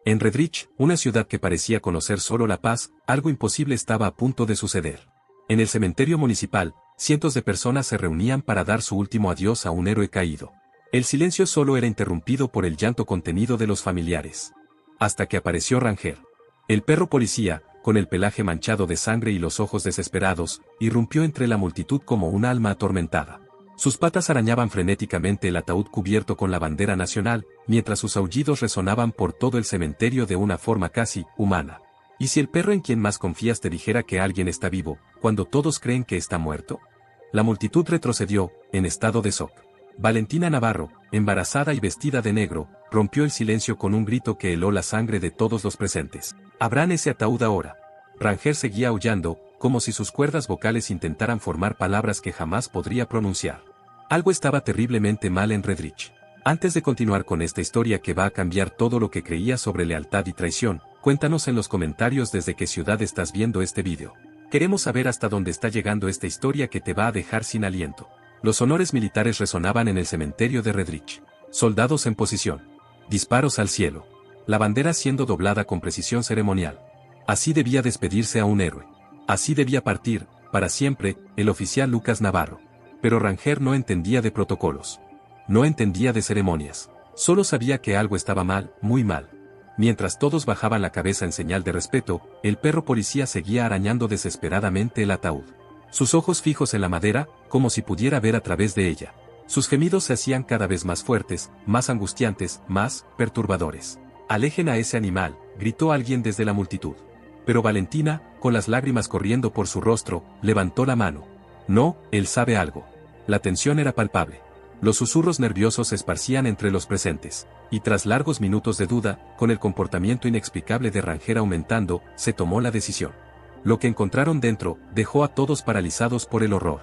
En Redrich, una ciudad que parecía conocer solo la paz, algo imposible estaba a punto de suceder. En el cementerio municipal, cientos de personas se reunían para dar su último adiós a un héroe caído. El silencio solo era interrumpido por el llanto contenido de los familiares. Hasta que apareció Ranger. El perro policía, con el pelaje manchado de sangre y los ojos desesperados, irrumpió entre la multitud como un alma atormentada. Sus patas arañaban frenéticamente el ataúd cubierto con la bandera nacional, mientras sus aullidos resonaban por todo el cementerio de una forma casi humana. ¿Y si el perro en quien más confías te dijera que alguien está vivo, cuando todos creen que está muerto? La multitud retrocedió, en estado de shock. Valentina Navarro, embarazada y vestida de negro, rompió el silencio con un grito que heló la sangre de todos los presentes. «¡Abran ese ataúd ahora!». Ranger seguía aullando, como si sus cuerdas vocales intentaran formar palabras que jamás podría pronunciar. Algo estaba terriblemente mal en Redrich. Antes de continuar con esta historia que va a cambiar todo lo que creías sobre lealtad y traición, cuéntanos en los comentarios desde qué ciudad estás viendo este vídeo. Queremos saber hasta dónde está llegando esta historia que te va a dejar sin aliento. Los honores militares resonaban en el cementerio de Redrich. Soldados en posición. Disparos al cielo. La bandera siendo doblada con precisión ceremonial. Así debía despedirse a un héroe. Así debía partir, para siempre, el oficial Lucas Navarro. Pero Ranger no entendía de protocolos. No entendía de ceremonias. Solo sabía que algo estaba mal, muy mal. Mientras todos bajaban la cabeza en señal de respeto, el perro policía seguía arañando desesperadamente el ataúd. Sus ojos fijos en la madera, como si pudiera ver a través de ella. Sus gemidos se hacían cada vez más fuertes, más angustiantes, más perturbadores. «Alejen a ese animal», gritó alguien desde la multitud. Pero Valentina, con las lágrimas corriendo por su rostro, levantó la mano. No, él sabe algo. La tensión era palpable. Los susurros nerviosos se esparcían entre los presentes. Y tras largos minutos de duda, con el comportamiento inexplicable de Ranger aumentando, se tomó la decisión. Lo que encontraron dentro, dejó a todos paralizados por el horror.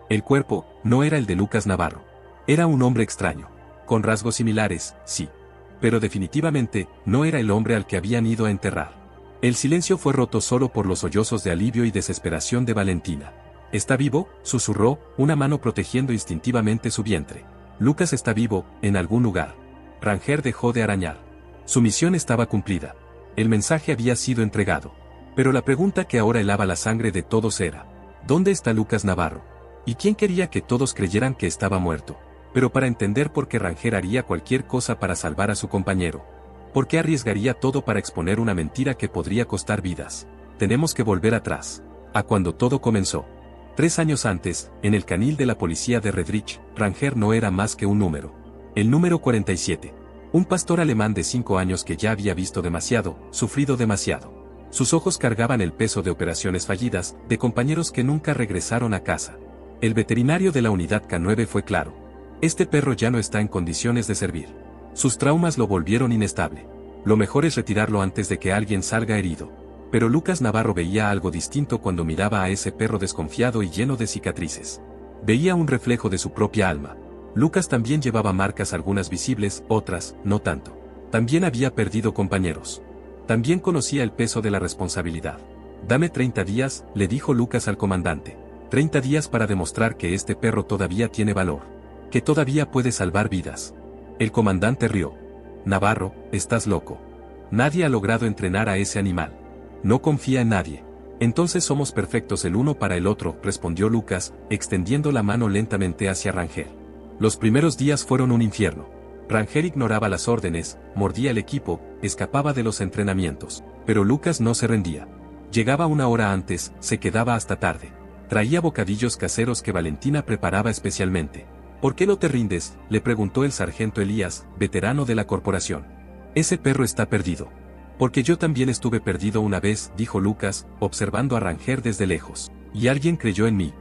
El cuerpo, no era el de Lucas Navarro. Era un hombre extraño. Con rasgos similares, sí. Pero definitivamente, no era el hombre al que habían ido a enterrar. El silencio fue roto solo por los sollozos de alivio y desesperación de Valentina. «¿Está vivo?», susurró, una mano protegiendo instintivamente su vientre. «Lucas está vivo, en algún lugar». Ranger dejó de arañar. Su misión estaba cumplida. El mensaje había sido entregado. Pero la pregunta que ahora helaba la sangre de todos era: ¿dónde está Lucas Navarro? ¿Y quién quería que todos creyeran que estaba muerto? Pero para entender por qué Ranger haría cualquier cosa para salvar a su compañero. ¿Por qué arriesgaría todo para exponer una mentira que podría costar vidas? Tenemos que volver atrás. A cuando todo comenzó. 3 años antes, en el canil de la policía de Redrich, Ranger no era más que un número. El número 47. Un pastor alemán de 5 años que ya había visto demasiado, sufrido demasiado. Sus ojos cargaban el peso de operaciones fallidas, de compañeros que nunca regresaron a casa. El veterinario de la unidad K9 fue claro. Este perro ya no está en condiciones de servir. Sus traumas lo volvieron inestable. Lo mejor es retirarlo antes de que alguien salga herido. Pero Lucas Navarro veía algo distinto cuando miraba a ese perro desconfiado y lleno de cicatrices. Veía un reflejo de su propia alma. Lucas también llevaba marcas, algunas visibles, otras, no tanto. También había perdido compañeros. También conocía el peso de la responsabilidad. «Dame 30 días», le dijo Lucas al comandante. 30 días para demostrar que este perro todavía tiene valor. Que todavía puede salvar vidas. El comandante rió. «Navarro, estás loco. Nadie ha logrado entrenar a ese animal. No confía en nadie». «Entonces somos perfectos el uno para el otro», respondió Lucas, extendiendo la mano lentamente hacia Ranger. Los primeros días fueron un infierno. Ranger ignoraba las órdenes, mordía el equipo, escapaba de los entrenamientos. Pero Lucas no se rendía. Llegaba 1 hora antes, se quedaba hasta tarde. Traía bocadillos caseros que Valentina preparaba especialmente. «¿Por qué no te rindes?», le preguntó el sargento Elías, veterano de la corporación. «Ese perro está perdido». «Porque yo también estuve perdido una vez», dijo Lucas, observando a Ranger desde lejos. «Y alguien creyó en mí».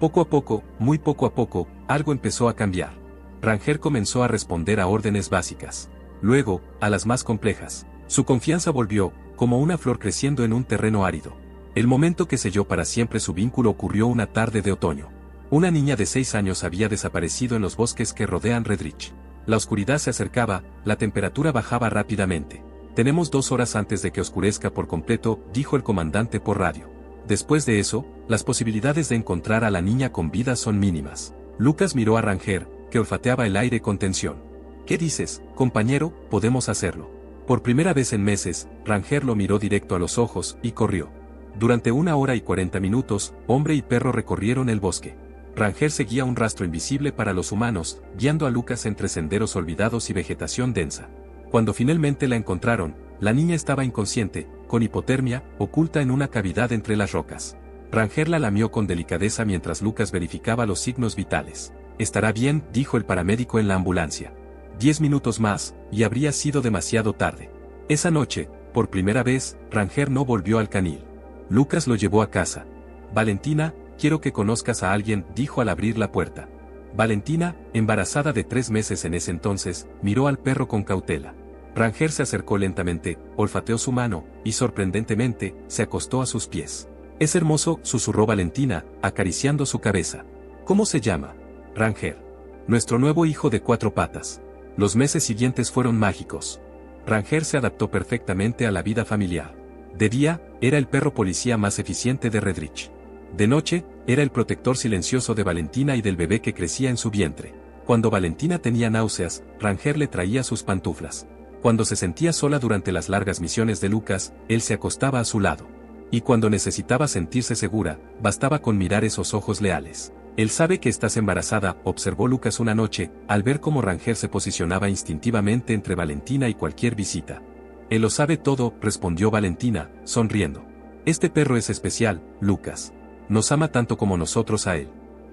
Poco a poco, muy poco a poco, algo empezó a cambiar. Ranger comenzó a responder a órdenes básicas. Luego, a las más complejas. Su confianza volvió, como una flor creciendo en un terreno árido. El momento que selló para siempre su vínculo ocurrió una tarde de otoño. Una niña de 6 años había desaparecido en los bosques que rodean Redrich. La oscuridad se acercaba, la temperatura bajaba rápidamente. «Tenemos 2 horas antes de que oscurezca por completo», dijo el comandante por radio. Después de eso, las posibilidades de encontrar a la niña con vida son mínimas. Lucas miró a Ranger, que olfateaba el aire con tensión. «¿Qué dices, compañero? Podemos hacerlo». Por primera vez en meses, Ranger lo miró directo a los ojos y corrió. Durante 1 hora y 40 minutos, hombre y perro recorrieron el bosque. Ranger seguía un rastro invisible para los humanos, guiando a Lucas entre senderos olvidados y vegetación densa. Cuando finalmente la encontraron, la niña estaba inconsciente, con hipotermia, oculta en una cavidad entre las rocas. Ranger la lamió con delicadeza mientras Lucas verificaba los signos vitales. «Estará bien», dijo el paramédico en la ambulancia. 10 minutos más, y habría sido demasiado tarde. Esa noche, por primera vez, Ranger no volvió al canil. Lucas lo llevó a casa. «Valentina, quiero que conozcas a alguien», dijo al abrir la puerta. Valentina, embarazada de 3 meses en ese entonces, miró al perro con cautela. Ranger se acercó lentamente, olfateó su mano, y sorprendentemente, se acostó a sus pies. «Es hermoso», susurró Valentina, acariciando su cabeza. «¿Cómo se llama?» «Ranger. Nuestro nuevo hijo de 4 patas». Los meses siguientes fueron mágicos. Ranger se adaptó perfectamente a la vida familiar. De día, era el perro policía más eficiente de Redrich. De noche, era el protector silencioso de Valentina y del bebé que crecía en su vientre. Cuando Valentina tenía náuseas, Ranger le traía sus pantuflas. Cuando se sentía sola durante las largas misiones de Lucas, él se acostaba a su lado. Y cuando necesitaba sentirse segura, bastaba con mirar esos ojos leales. «Él sabe que estás embarazada», observó Lucas una noche, al ver cómo Ranger se posicionaba instintivamente entre Valentina y cualquier visita. «Él lo sabe todo», respondió Valentina, sonriendo. «Este perro es especial, Lucas. Nos ama tanto como nosotros a él».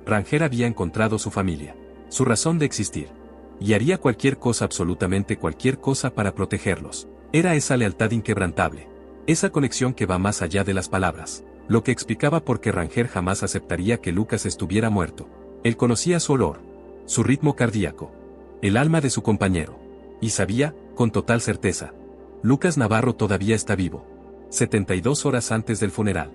Ranger había encontrado su familia, su razón de existir. Y haría cualquier cosa, absolutamente cualquier cosa para protegerlos. Era esa lealtad inquebrantable. Esa conexión que va más allá de las palabras. Lo que explicaba por qué Ranger jamás aceptaría que Lucas estuviera muerto. Él conocía su olor, su ritmo cardíaco, el alma de su compañero. Y sabía, con total certeza, Lucas Navarro todavía está vivo. 72 horas antes del funeral.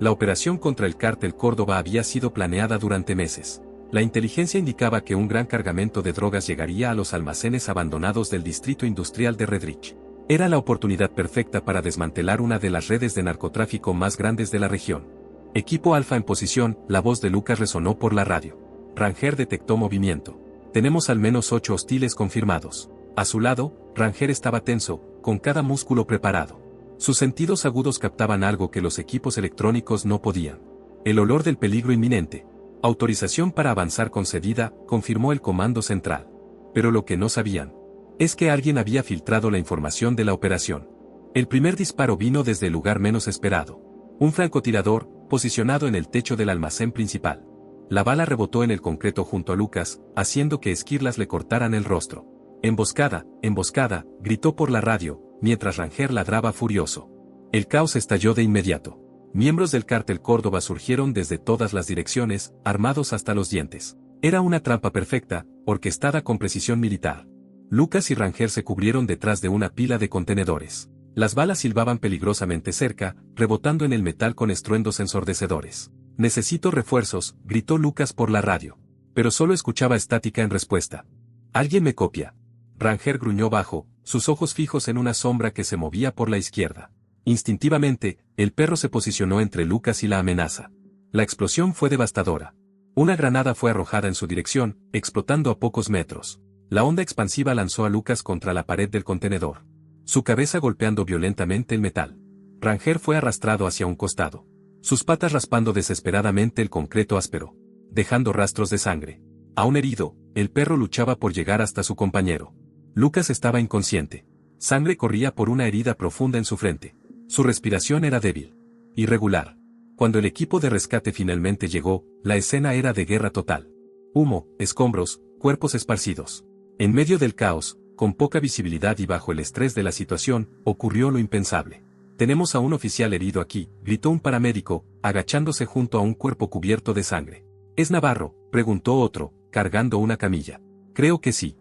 La operación contra el cártel Córdoba había sido planeada durante meses. La inteligencia indicaba que un gran cargamento de drogas llegaría a los almacenes abandonados del distrito industrial de Redrich. Era la oportunidad perfecta para desmantelar una de las redes de narcotráfico más grandes de la región. «Equipo Alfa en posición», la voz de Lucas resonó por la radio. Ranger detectó movimiento. «Tenemos al menos 8 hostiles confirmados». A su lado, Ranger estaba tenso, con cada músculo preparado. Sus sentidos agudos captaban algo que los equipos electrónicos no podían. El olor del peligro inminente. «Autorización para avanzar concedida», confirmó el comando central. Pero lo que no sabían es que alguien había filtrado la información de la operación. El primer disparo vino desde el lugar menos esperado. Un francotirador, posicionado en el techo del almacén principal. La bala rebotó en el concreto junto a Lucas, haciendo que esquirlas le cortaran el rostro. «Emboscada, emboscada», gritó por la radio, mientras Ranger ladraba furioso. El caos estalló de inmediato. Miembros del cártel Córdoba surgieron desde todas las direcciones, armados hasta los dientes. Era una trampa perfecta, orquestada con precisión militar. Lucas y Ranger se cubrieron detrás de una pila de contenedores. Las balas silbaban peligrosamente cerca, rebotando en el metal con estruendos ensordecedores. «Necesito refuerzos», gritó Lucas por la radio. Pero solo escuchaba estática en respuesta. «Alguien me copia». Ranger gruñó bajo, sus ojos fijos en una sombra que se movía por la izquierda. Instintivamente, el perro se posicionó entre Lucas y la amenaza. La explosión fue devastadora. Una granada fue arrojada en su dirección, explotando a pocos metros. La onda expansiva lanzó a Lucas contra la pared del contenedor, su cabeza golpeando violentamente el metal. Ranger fue arrastrado hacia un costado, sus patas raspando desesperadamente el concreto áspero, dejando rastros de sangre. Aún herido, el perro luchaba por llegar hasta su compañero. Lucas estaba inconsciente. Sangre corría por una herida profunda en su frente. Su respiración era débil, irregular. Cuando el equipo de rescate finalmente llegó, la escena era de guerra total. Humo, escombros, cuerpos esparcidos. En medio del caos, con poca visibilidad y bajo el estrés de la situación, ocurrió lo impensable. «Tenemos a un oficial herido aquí», gritó un paramédico, agachándose junto a un cuerpo cubierto de sangre. «¿Es Navarro?», preguntó otro, cargando una camilla. «Creo que sí.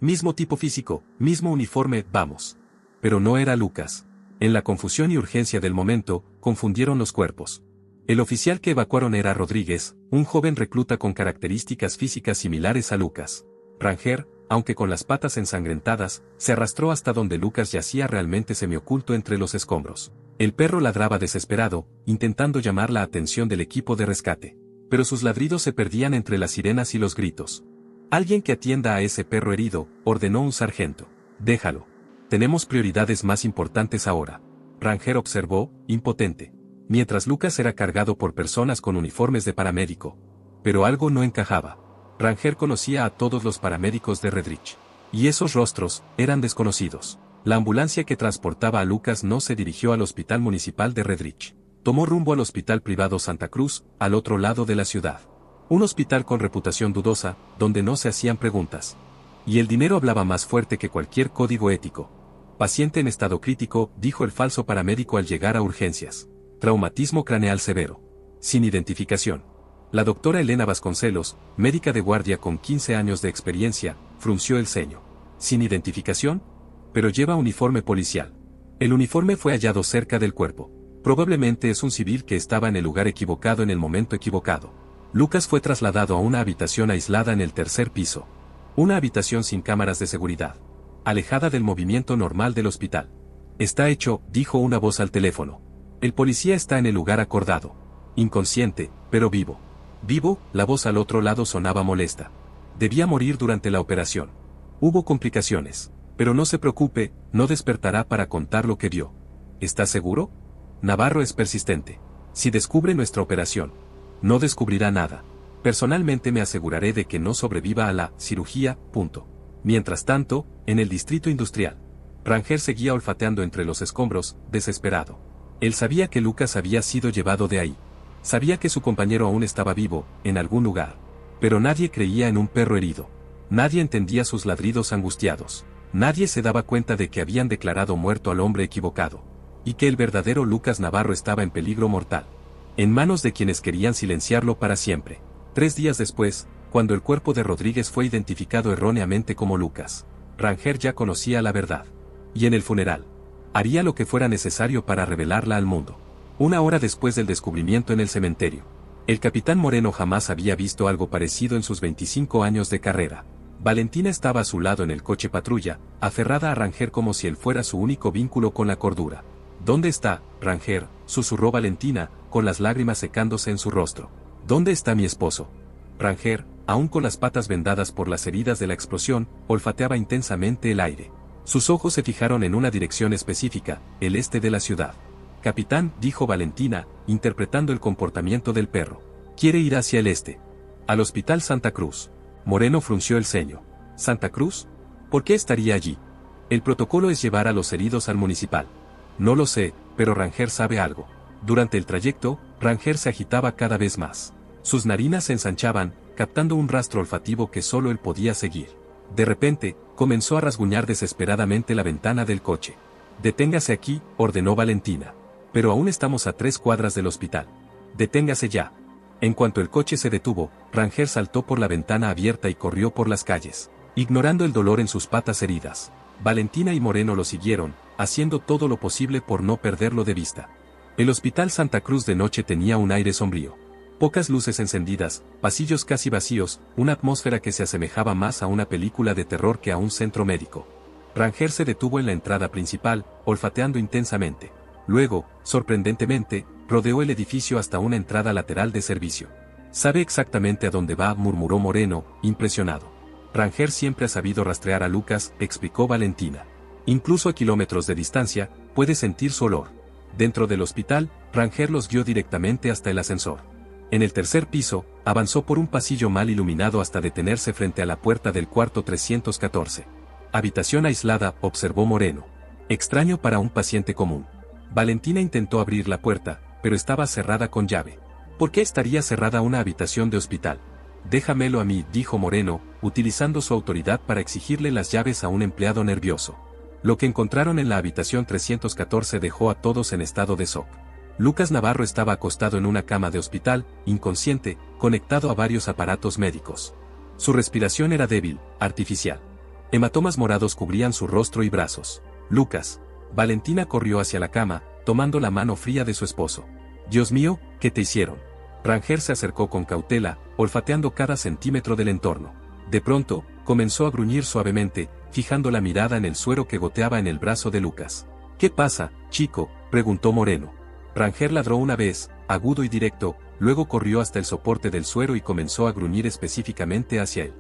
Mismo tipo físico, mismo uniforme, vamos». Pero no era Lucas. En la confusión y urgencia del momento, confundieron los cuerpos. El oficial que evacuaron era Rodríguez, un joven recluta con características físicas similares a Lucas. Ranger, aunque con las patas ensangrentadas, se arrastró hasta donde Lucas yacía realmente semioculto entre los escombros. El perro ladraba desesperado, intentando llamar la atención del equipo de rescate. Pero sus ladridos se perdían entre las sirenas y los gritos. «Alguien que atienda a ese perro herido», ordenó un sargento. «Déjalo». Tenemos prioridades más importantes ahora. Ranger observó, impotente. Mientras Lucas era cargado por personas con uniformes de paramédico. Pero algo no encajaba. Ranger conocía a todos los paramédicos de Redrich. Y esos rostros eran desconocidos. La ambulancia que transportaba a Lucas no se dirigió al hospital municipal de Redrich. Tomó rumbo al hospital privado Santa Cruz, al otro lado de la ciudad. Un hospital con reputación dudosa, donde no se hacían preguntas. Y el dinero hablaba más fuerte que cualquier código ético. Paciente en estado crítico, dijo el falso paramédico al llegar a urgencias. Traumatismo craneal severo. Sin identificación. La doctora Elena Vasconcelos, médica de guardia con 15 años de experiencia, frunció el ceño. ¿Sin identificación? Pero lleva uniforme policial. El uniforme fue hallado cerca del cuerpo. Probablemente es un civil que estaba en el lugar equivocado en el momento equivocado. Lucas fue trasladado a una habitación aislada en el tercer piso. Una habitación sin cámaras de seguridad. Alejada del movimiento normal del hospital. Está hecho, dijo una voz al teléfono. El policía está en el lugar acordado. Inconsciente, pero vivo. Vivo, la voz al otro lado sonaba molesta. Debía morir durante la operación. Hubo complicaciones. Pero no se preocupe, no despertará para contar lo que vio. ¿Está seguro? Navarro es persistente. Si descubre nuestra operación, no descubrirá nada. Personalmente me aseguraré de que no sobreviva a la cirugía, punto. Mientras tanto, en el distrito industrial, Ranger seguía olfateando entre los escombros, desesperado. Él sabía que Lucas había sido llevado de ahí. Sabía que su compañero aún estaba vivo, en algún lugar. Pero nadie creía en un perro herido. Nadie entendía sus ladridos angustiados. Nadie se daba cuenta de que habían declarado muerto al hombre equivocado. Y que el verdadero Lucas Navarro estaba en peligro mortal. En manos de quienes querían silenciarlo para siempre. 3 días después, cuando el cuerpo de Rodríguez fue identificado erróneamente como Lucas, Ranger ya conocía la verdad. Y en el funeral, haría lo que fuera necesario para revelarla al mundo. 1 hora después del descubrimiento en el cementerio, el capitán Moreno jamás había visto algo parecido en sus 25 años de carrera. Valentina estaba a su lado en el coche patrulla, aferrada a Ranger como si él fuera su único vínculo con la cordura. ¿Dónde está, Ranger?, susurró Valentina, con las lágrimas secándose en su rostro. ¿Dónde está mi esposo? Ranger, aún con las patas vendadas por las heridas de la explosión, olfateaba intensamente el aire. Sus ojos se fijaron en una dirección específica, el este de la ciudad. Capitán, dijo Valentina, interpretando el comportamiento del perro. Quiere ir hacia el este. Al hospital Santa Cruz. Moreno frunció el ceño. ¿Santa Cruz? ¿Por qué estaría allí? El protocolo es llevar a los heridos al municipal. No lo sé, pero Ranger sabe algo. Durante el trayecto, Ranger se agitaba cada vez más. Sus narinas se ensanchaban, captando un rastro olfativo que solo él podía seguir. De repente, comenzó a rasguñar desesperadamente la ventana del coche. Deténgase aquí, ordenó Valentina. Pero aún estamos a 3 cuadras del hospital. Deténgase ya. En cuanto el coche se detuvo, Ranger saltó por la ventana abierta y corrió por las calles, ignorando el dolor en sus patas heridas. Valentina y Moreno lo siguieron, haciendo todo lo posible por no perderlo de vista. El hospital Santa Cruz de noche tenía un aire sombrío. Pocas luces encendidas, pasillos casi vacíos, una atmósfera que se asemejaba más a una película de terror que a un centro médico. Ranger se detuvo en la entrada principal, olfateando intensamente. Luego, sorprendentemente, rodeó el edificio hasta una entrada lateral de servicio. «Sabe exactamente a dónde va», murmuró Moreno, impresionado. «Ranger siempre ha sabido rastrear a Lucas», explicó Valentina. «Incluso a kilómetros de distancia, puede sentir su olor». Dentro del hospital, Ranger los guió directamente hasta el ascensor. En el tercer piso, avanzó por un pasillo mal iluminado hasta detenerse frente a la puerta del cuarto 314. «Habitación aislada», observó Moreno. «Extraño para un paciente común». Valentina intentó abrir la puerta, pero estaba cerrada con llave. ¿Por qué estaría cerrada una habitación de hospital? «Déjamelo a mí», dijo Moreno, utilizando su autoridad para exigirle las llaves a un empleado nervioso. Lo que encontraron en la habitación 314 dejó a todos en estado de shock. Lucas Navarro estaba acostado en una cama de hospital, inconsciente, conectado a varios aparatos médicos. Su respiración era débil, artificial. Hematomas morados cubrían su rostro y brazos. «Lucas». Valentina corrió hacia la cama, tomando la mano fría de su esposo. «Dios mío, ¿qué te hicieron?». Ranger se acercó con cautela, olfateando cada centímetro del entorno. De pronto, comenzó a gruñir suavemente, fijando la mirada en el suero que goteaba en el brazo de Lucas. «¿Qué pasa, chico?», preguntó Moreno. Ranger ladró una vez, agudo y directo, luego corrió hasta el soporte del suero y comenzó a gruñir específicamente hacia él.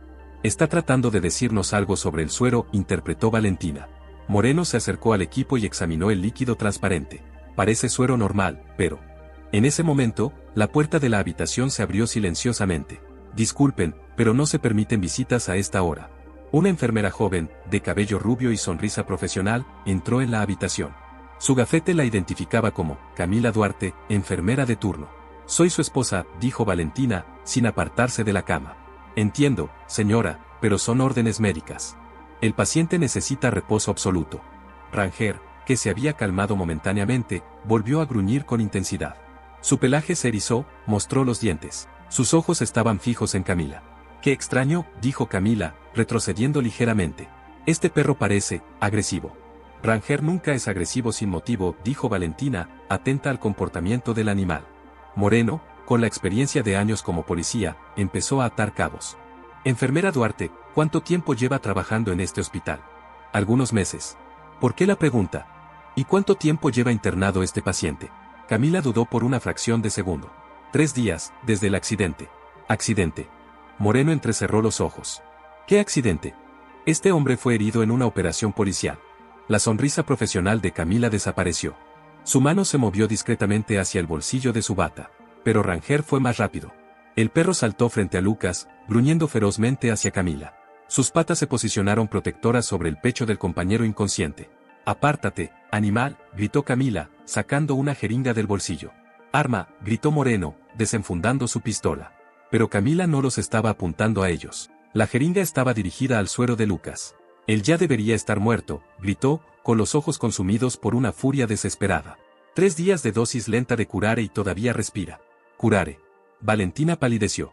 «Está tratando de decirnos algo sobre el suero», interpretó Valentina. Moreno se acercó al equipo y examinó el líquido transparente. Parece suero normal, pero... En ese momento, la puerta de la habitación se abrió silenciosamente. Disculpen, pero no se permiten visitas a esta hora. Una enfermera joven, de cabello rubio y sonrisa profesional, entró en la habitación. Su gafete la identificaba como Camila Duarte, enfermera de turno. Soy su esposa, dijo Valentina, sin apartarse de la cama. Entiendo, señora, pero son órdenes médicas. El paciente necesita reposo absoluto. Rangel, que se había calmado momentáneamente, volvió a gruñir con intensidad. Su pelaje se erizó, mostró los dientes. Sus ojos estaban fijos en Camila. Qué extraño, dijo Camila, retrocediendo ligeramente. Este perro parece agresivo. Rangel nunca es agresivo sin motivo, dijo Valentina, atenta al comportamiento del animal. Moreno, con la experiencia de años como policía, empezó a atar cabos. Enfermera Duarte, ¿cuánto tiempo lleva trabajando en este hospital? Algunos meses. ¿Por qué la pregunta? ¿Y cuánto tiempo lleva internado este paciente? Camila dudó por una fracción de segundo. 3 días, desde el accidente. ¿Accidente? Moreno entrecerró los ojos. ¿Qué accidente? Este hombre fue herido en una operación policial. La sonrisa profesional de Camila desapareció. Su mano se movió discretamente hacia el bolsillo de su bata, pero Rangel fue más rápido. El perro saltó frente a Lucas, gruñendo ferozmente hacia Camila. Sus patas se posicionaron protectoras sobre el pecho del compañero inconsciente. «Apártate, animal», gritó Camila, sacando una jeringa del bolsillo. «Arma», gritó Moreno, desenfundando su pistola. Pero Camila no los estaba apuntando a ellos. La jeringa estaba dirigida al suero de Lucas. «Él ya debería estar muerto», gritó, con los ojos consumidos por una furia desesperada. 3 días de dosis lenta de curare y todavía respira. Curare. Valentina palideció.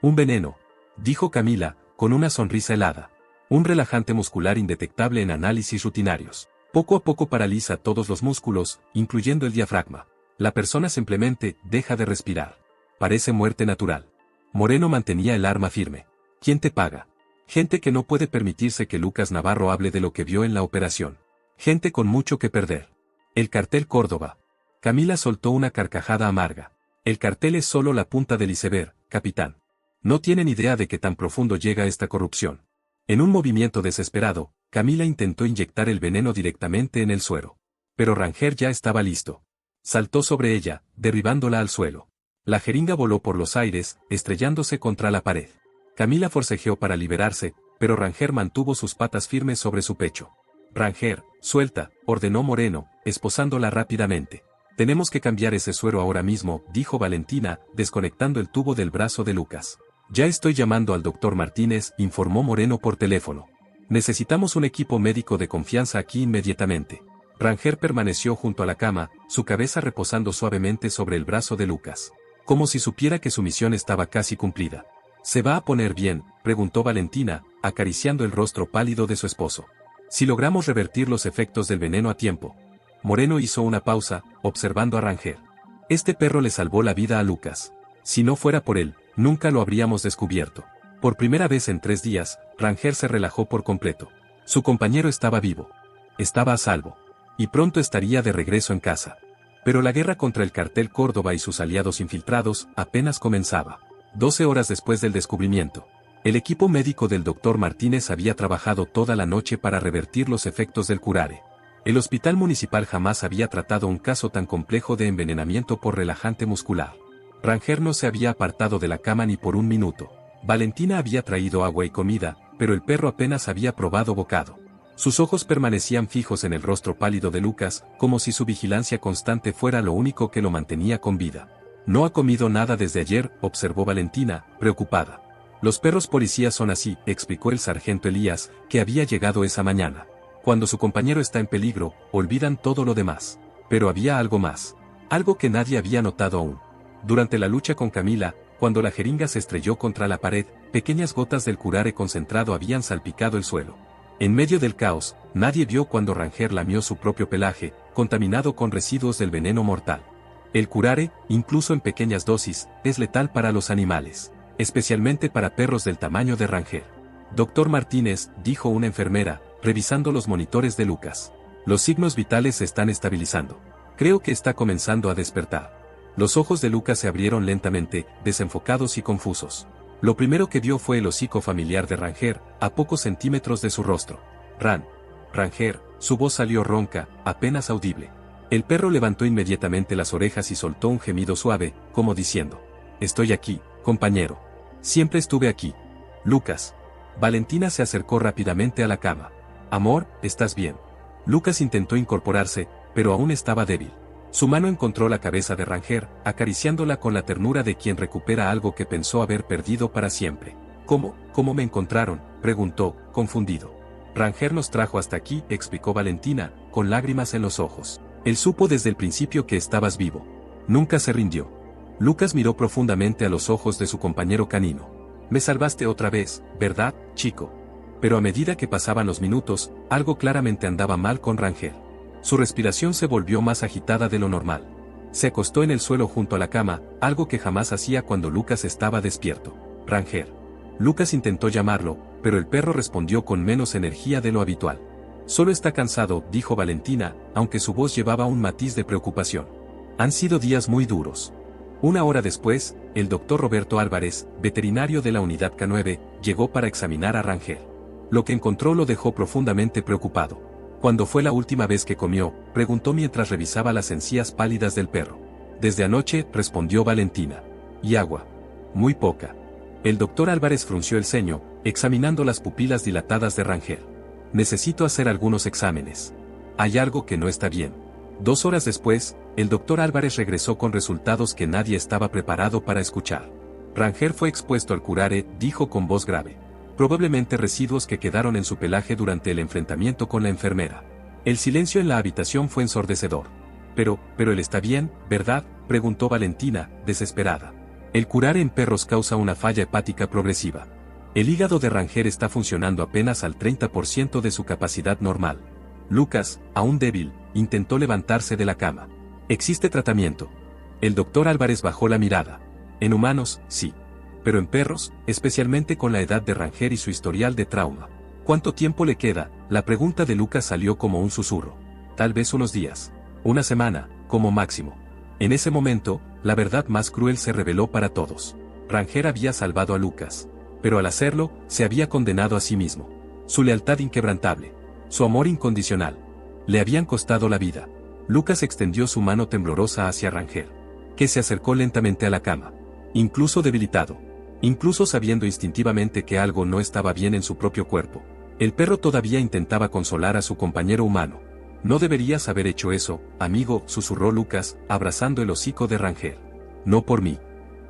«Un veneno», dijo Camila, con una sonrisa helada. «Un relajante muscular indetectable en análisis rutinarios. Poco a poco paraliza todos los músculos, incluyendo el diafragma. La persona simplemente deja de respirar. Parece muerte natural». Moreno mantenía el arma firme. «¿Quién te paga?» Gente que no puede permitirse que Lucas Navarro hable de lo que vio en la operación. Gente con mucho que perder. El cartel Córdoba. Camila soltó una carcajada amarga. El cartel es solo la punta del iceberg, capitán. No tienen idea de qué tan profundo llega esta corrupción. En un movimiento desesperado, Camila intentó inyectar el veneno directamente en el suero. Pero Rangel ya estaba listo. Saltó sobre ella, derribándola al suelo. La jeringa voló por los aires, estrellándose contra la pared. Camila forcejeó para liberarse, pero Rangel mantuvo sus patas firmes sobre su pecho. «Rangel, suelta», ordenó Moreno, esposándola rápidamente. «Tenemos que cambiar ese suero ahora mismo», dijo Valentina, desconectando el tubo del brazo de Lucas. «Ya estoy llamando al doctor Martínez», informó Moreno por teléfono. «Necesitamos un equipo médico de confianza aquí inmediatamente». Rangel permaneció junto a la cama, su cabeza reposando suavemente sobre el brazo de Lucas. Como si supiera que su misión estaba casi cumplida. «¿Se va a poner bien?», preguntó Valentina, acariciando el rostro pálido de su esposo. «Si logramos revertir los efectos del veneno a tiempo». Moreno hizo una pausa, observando a Rangel. «Este perro le salvó la vida a Lucas. Si no fuera por él, nunca lo habríamos descubierto». Por primera vez en 3 días, Rangel se relajó por completo. Su compañero estaba vivo. Estaba a salvo. Y pronto estaría de regreso en casa. Pero la guerra contra el cartel Córdoba y sus aliados infiltrados apenas comenzaba. 12 horas después del descubrimiento, el equipo médico del doctor Martínez había trabajado toda la noche para revertir los efectos del curare. El hospital municipal jamás había tratado un caso tan complejo de envenenamiento por relajante muscular. Rangel no se había apartado de la cama ni por un minuto. Valentina había traído agua y comida, pero el perro apenas había probado bocado. Sus ojos permanecían fijos en el rostro pálido de Lucas, como si su vigilancia constante fuera lo único que lo mantenía con vida. «No ha comido nada desde ayer», observó Valentina, preocupada. «Los perros policías son así», explicó el sargento Elías, que había llegado esa mañana. «Cuando su compañero está en peligro, olvidan todo lo demás». Pero había algo más. Algo que nadie había notado aún. Durante la lucha con Camila, cuando la jeringa se estrelló contra la pared, pequeñas gotas del curare concentrado habían salpicado el suelo. En medio del caos, nadie vio cuando Rangel lamió su propio pelaje, contaminado con residuos del veneno mortal. El curare, incluso en pequeñas dosis, es letal para los animales, especialmente para perros del tamaño de Rangel. «Doctor Martínez», dijo una enfermera, revisando los monitores de Lucas. «Los signos vitales se están estabilizando. Creo que está comenzando a despertar». Los ojos de Lucas se abrieron lentamente, desenfocados y confusos. Lo primero que vio fue el hocico familiar de Rangel, a pocos centímetros de su rostro. «Rangel, Su voz salió ronca, apenas audible. El perro levantó inmediatamente las orejas y soltó un gemido suave, como diciendo: «Estoy aquí, compañero. Siempre estuve aquí. Lucas». Valentina se acercó rápidamente a la cama. «Amor, ¿estás bien?». Lucas intentó incorporarse, pero aún estaba débil. Su mano encontró la cabeza de Ranger, acariciándola con la ternura de quien recupera algo que pensó haber perdido para siempre. ¿Cómo me encontraron?», preguntó, confundido. «Ranger nos trajo hasta aquí», explicó Valentina, con lágrimas en los ojos. «Él supo desde el principio que estabas vivo. Nunca se rindió». Lucas miró profundamente a los ojos de su compañero canino. «Me salvaste otra vez, ¿verdad, chico?». Pero a medida que pasaban los minutos, algo claramente andaba mal con Ranger. Su respiración se volvió más agitada de lo normal. Se acostó en el suelo junto a la cama, algo que jamás hacía cuando Lucas estaba despierto. «Ranger». Lucas intentó llamarlo, pero el perro respondió con menos energía de lo habitual. «Solo está cansado», dijo Valentina, aunque su voz llevaba un matiz de preocupación. «Han sido días muy duros». Una hora después, el doctor Roberto Álvarez, veterinario de la unidad K9, llegó para examinar a Ranger. Lo que encontró lo dejó profundamente preocupado. «¿Cuándo fue la última vez que comió?», preguntó mientras revisaba las encías pálidas del perro. «Desde anoche», respondió Valentina. «¿Y agua?». «Muy poca». El doctor Álvarez frunció el ceño, examinando las pupilas dilatadas de Ranger. «Necesito hacer algunos exámenes. Hay algo que no está bien». 2 horas después, el doctor Álvarez regresó con resultados que nadie estaba preparado para escuchar. «Ranger fue expuesto al curare», dijo con voz grave. «Probablemente residuos que quedaron en su pelaje durante el enfrentamiento con la enfermera». El silencio en la habitación fue ensordecedor. Pero él está bien, ¿verdad?», preguntó Valentina, desesperada. «El curare en perros causa una falla hepática progresiva. El hígado de Ranger está funcionando apenas al 30% de su capacidad normal». Lucas, aún débil, intentó levantarse de la cama. «¿Existe tratamiento?». El doctor Álvarez bajó la mirada. «En humanos, sí. Pero en perros, especialmente con la edad de Ranger y su historial de trauma». «¿Cuánto tiempo le queda?». La pregunta de Lucas salió como un susurro. «Tal vez unos días. Una semana, como máximo». En ese momento, la verdad más cruel se reveló para todos. Ranger había salvado a Lucas. Pero al hacerlo, se había condenado a sí mismo. Su lealtad inquebrantable. Su amor incondicional. Le habían costado la vida. Lucas extendió su mano temblorosa hacia Ranger, que se acercó lentamente a la cama. Incluso debilitado. Incluso sabiendo instintivamente que algo no estaba bien en su propio cuerpo. El perro todavía intentaba consolar a su compañero humano. «No deberías haber hecho eso, amigo», susurró Lucas, abrazando el hocico de Ranger. «No por mí».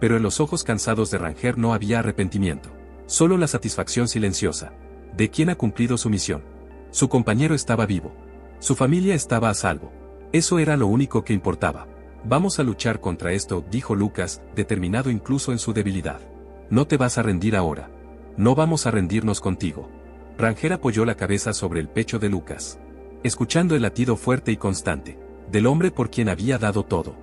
Pero en los ojos cansados de Ranger no había arrepentimiento. Solo la satisfacción silenciosa. ¿De quién ha cumplido su misión? Su compañero estaba vivo. Su familia estaba a salvo. Eso era lo único que importaba. «Vamos a luchar contra esto», dijo Lucas, determinado incluso en su debilidad. «No te vas a rendir ahora. No vamos a rendirnos contigo». Ranger apoyó la cabeza sobre el pecho de Lucas, escuchando el latido fuerte y constante del hombre por quien había dado todo.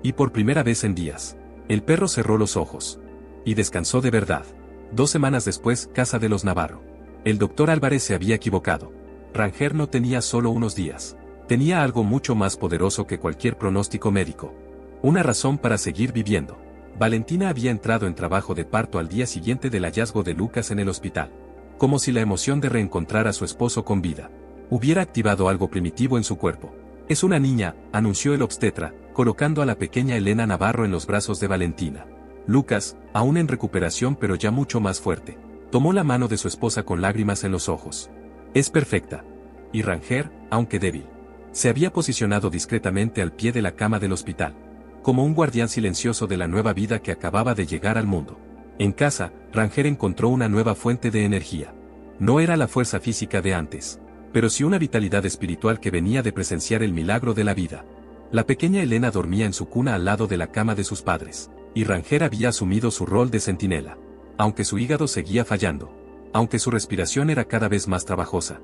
Y por primera vez en días, el perro cerró los ojos y descansó de verdad. 2 semanas después, casa de los Navarro. El doctor Álvarez se había equivocado. Ranger no tenía solo unos días. Tenía algo mucho más poderoso que cualquier pronóstico médico. Una razón para seguir viviendo. Valentina había entrado en trabajo de parto al día siguiente del hallazgo de Lucas en el hospital. Como si la emoción de reencontrar a su esposo con vida hubiera activado algo primitivo en su cuerpo. «Es una niña», anunció el obstetra, colocando a la pequeña Elena Navarro en los brazos de Valentina. Lucas, aún en recuperación pero ya mucho más fuerte, tomó la mano de su esposa con lágrimas en los ojos. «Es perfecta». Y Ranger, aunque débil, se había posicionado discretamente al pie de la cama del hospital, como un guardián silencioso de la nueva vida que acababa de llegar al mundo. En casa, Ranger encontró una nueva fuente de energía. No era la fuerza física de antes, pero sí una vitalidad espiritual que venía de presenciar el milagro de la vida. La pequeña Elena dormía en su cuna al lado de la cama de sus padres, y Ranger había asumido su rol de centinela. Aunque su hígado seguía fallando, aunque su respiración era cada vez más trabajosa,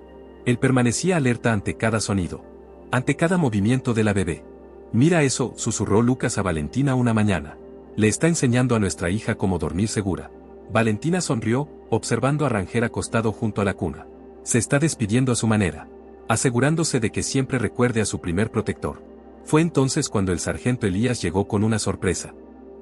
él permanecía alerta ante cada sonido, ante cada movimiento de la bebé. «Mira eso», susurró Lucas a Valentina una mañana. «Le está enseñando a nuestra hija cómo dormir segura». Valentina sonrió, observando a Ranger acostado junto a la cuna. Se está despidiendo a su manera, asegurándose de que siempre recuerde a su primer protector. Fue entonces cuando el sargento Elías llegó con una sorpresa.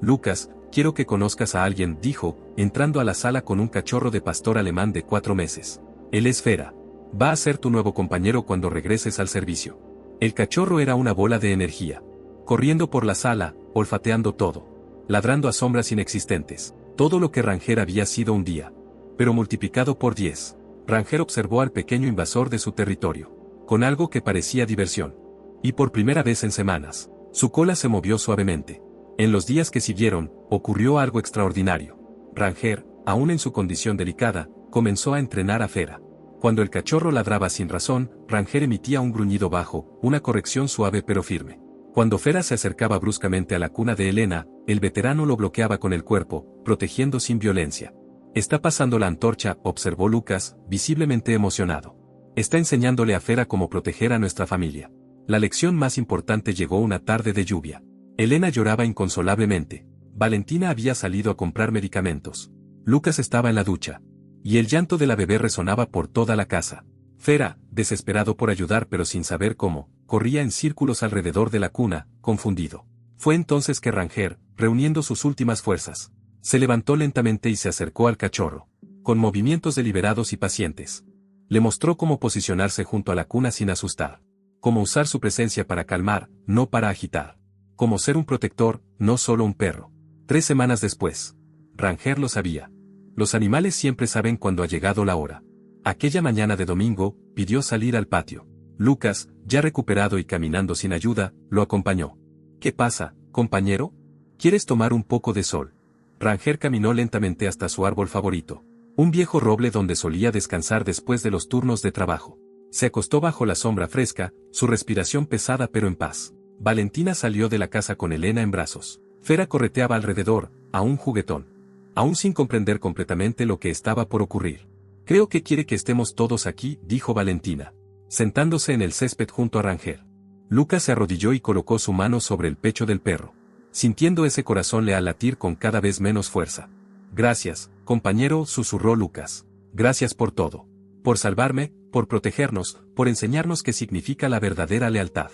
«Lucas, quiero que conozcas a alguien», dijo, entrando a la sala con un cachorro de pastor alemán de 4 meses. «Él es Fera». Va a ser tu nuevo compañero cuando regreses al servicio. El cachorro era una bola de energía. Corriendo por la sala, olfateando todo. Ladrando a sombras inexistentes. Todo lo que Ranger había sido un día. Pero multiplicado por 10. Ranger observó al pequeño invasor de su territorio. Con algo que parecía diversión. Y por primera vez en semanas, su cola se movió suavemente. En los días que siguieron, ocurrió algo extraordinario. Ranger, aún en su condición delicada, comenzó a entrenar a Fera. Cuando el cachorro ladraba sin razón, Ranger emitía un gruñido bajo, una corrección suave pero firme. Cuando Fera se acercaba bruscamente a la cuna de Elena, el veterano lo bloqueaba con el cuerpo, protegiendo sin violencia. Está pasando la antorcha, observó Lucas, visiblemente emocionado. Está enseñándole a Fera cómo proteger a nuestra familia. La lección más importante llegó una tarde de lluvia. Elena lloraba inconsolablemente. Valentina había salido a comprar medicamentos. Lucas estaba en la ducha. Y el llanto de la bebé resonaba por toda la casa. Fera, desesperado por ayudar pero sin saber cómo, corría en círculos alrededor de la cuna, confundido. Fue entonces que Ranger, reuniendo sus últimas fuerzas, se levantó lentamente y se acercó al cachorro, con movimientos deliberados y pacientes. Le mostró cómo posicionarse junto a la cuna sin asustar. Cómo usar su presencia para calmar, no para agitar. Cómo ser un protector, no solo un perro. 3 semanas después. Ranger lo sabía. Los animales siempre saben cuando ha llegado la hora. Aquella mañana de domingo, pidió salir al patio. Lucas, ya recuperado y caminando sin ayuda, lo acompañó. ¿Qué pasa, compañero? ¿Quieres tomar un poco de sol? Ranger caminó lentamente hasta su árbol favorito. Un viejo roble donde solía descansar después de los turnos de trabajo. Se acostó bajo la sombra fresca, su respiración pesada pero en paz. Valentina salió de la casa con Elena en brazos. Fera correteaba alrededor, a un juguetón. Aún sin comprender completamente lo que estaba por ocurrir. Creo que quiere que estemos todos aquí, dijo Valentina, sentándose en el césped junto a Ranger. Lucas se arrodilló y colocó su mano sobre el pecho del perro, sintiendo ese corazón leal latir con cada vez menos fuerza. Gracias, compañero, susurró Lucas. Gracias por todo. Por salvarme, por protegernos, por enseñarnos qué significa la verdadera lealtad.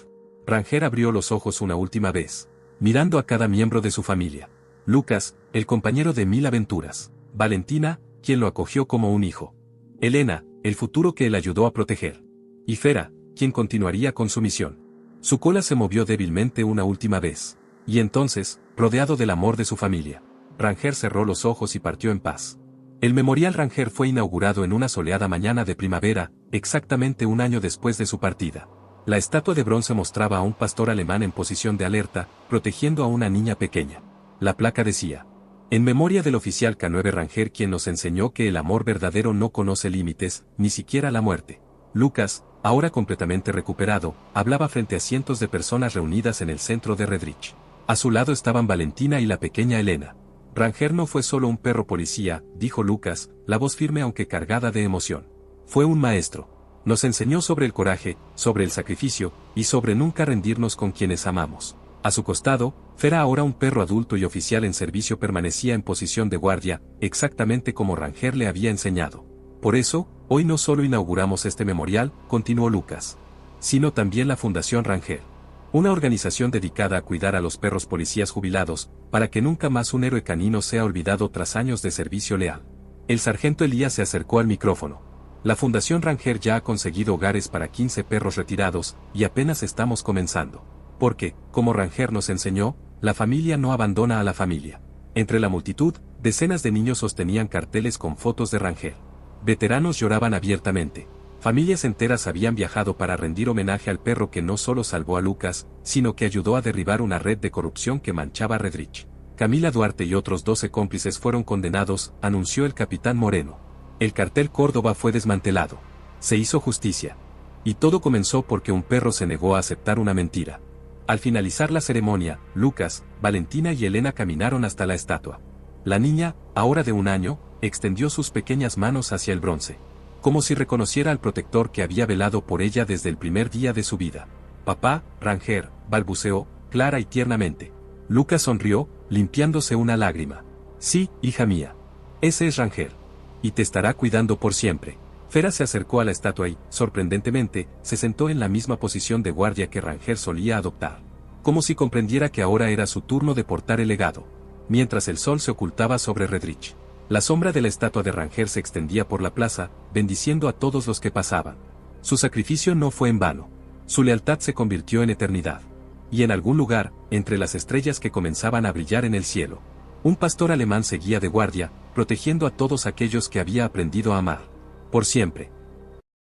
Ranger abrió los ojos una última vez, mirando a cada miembro de su familia. Lucas, el compañero de 1000 aventuras. Valentina, quien lo acogió como un hijo. Elena, el futuro que él ayudó a proteger. Y Fera, quien continuaría con su misión. Su cola se movió débilmente una última vez. Y entonces, rodeado del amor de su familia, Ranger cerró los ojos y partió en paz. El Memorial Ranger fue inaugurado en una soleada mañana de primavera, exactamente un año después de su partida. La estatua de bronce mostraba a un pastor alemán en posición de alerta, protegiendo a una niña pequeña. La placa decía: en memoria del oficial K9 Ranger, quien nos enseñó que el amor verdadero no conoce límites, ni siquiera la muerte. Lucas, ahora completamente recuperado, hablaba frente a cientos de personas reunidas en el centro de Redrich. A su lado estaban Valentina y la pequeña Elena. Ranger no fue solo un perro policía, dijo Lucas, la voz firme aunque cargada de emoción. Fue un maestro. Nos enseñó sobre el coraje, sobre el sacrificio, y sobre nunca rendirnos con quienes amamos. A su costado, Fera, ahora un perro adulto y oficial en servicio, permanecía en posición de guardia, exactamente como Ranger le había enseñado. Por eso, hoy no solo inauguramos este memorial, continuó Lucas, sino también la Fundación Ranger. Una organización dedicada a cuidar a los perros policías jubilados, para que nunca más un héroe canino sea olvidado tras años de servicio leal. El sargento Elías se acercó al micrófono. La Fundación Ranger ya ha conseguido hogares para 15 perros retirados, y apenas estamos comenzando. Porque, como Ranger nos enseñó, la familia no abandona a la familia. Entre la multitud, decenas de niños sostenían carteles con fotos de Ranger. Veteranos lloraban abiertamente. Familias enteras habían viajado para rendir homenaje al perro que no solo salvó a Lucas, sino que ayudó a derribar una red de corrupción que manchaba Redrich. Camila Duarte y otros 12 cómplices fueron condenados, anunció el capitán Moreno. El cartel Córdoba fue desmantelado. Se hizo justicia. Y todo comenzó porque un perro se negó a aceptar una mentira. Al finalizar la ceremonia, Lucas, Valentina y Elena caminaron hasta la estatua. La niña, ahora de 1 año, extendió sus pequeñas manos hacia el bronce, como si reconociera al protector que había velado por ella desde el primer día de su vida. Papá, Ranger, balbuceó, clara y tiernamente. Lucas sonrió, limpiándose una lágrima. Sí, hija mía. Ese es Ranger. Y te estará cuidando por siempre. Fera se acercó a la estatua y, sorprendentemente, se sentó en la misma posición de guardia que Ranger solía adoptar. Como si comprendiera que ahora era su turno de portar el legado. Mientras el sol se ocultaba sobre Redrich, La sombra de la estatua de Ranger se extendía por la plaza, bendiciendo a todos los que pasaban. Su sacrificio no fue en vano. Su lealtad se convirtió en eternidad. Y en algún lugar, entre las estrellas que comenzaban a brillar en el cielo, un pastor alemán seguía de guardia, protegiendo a todos aquellos que había aprendido a amar. Por siempre.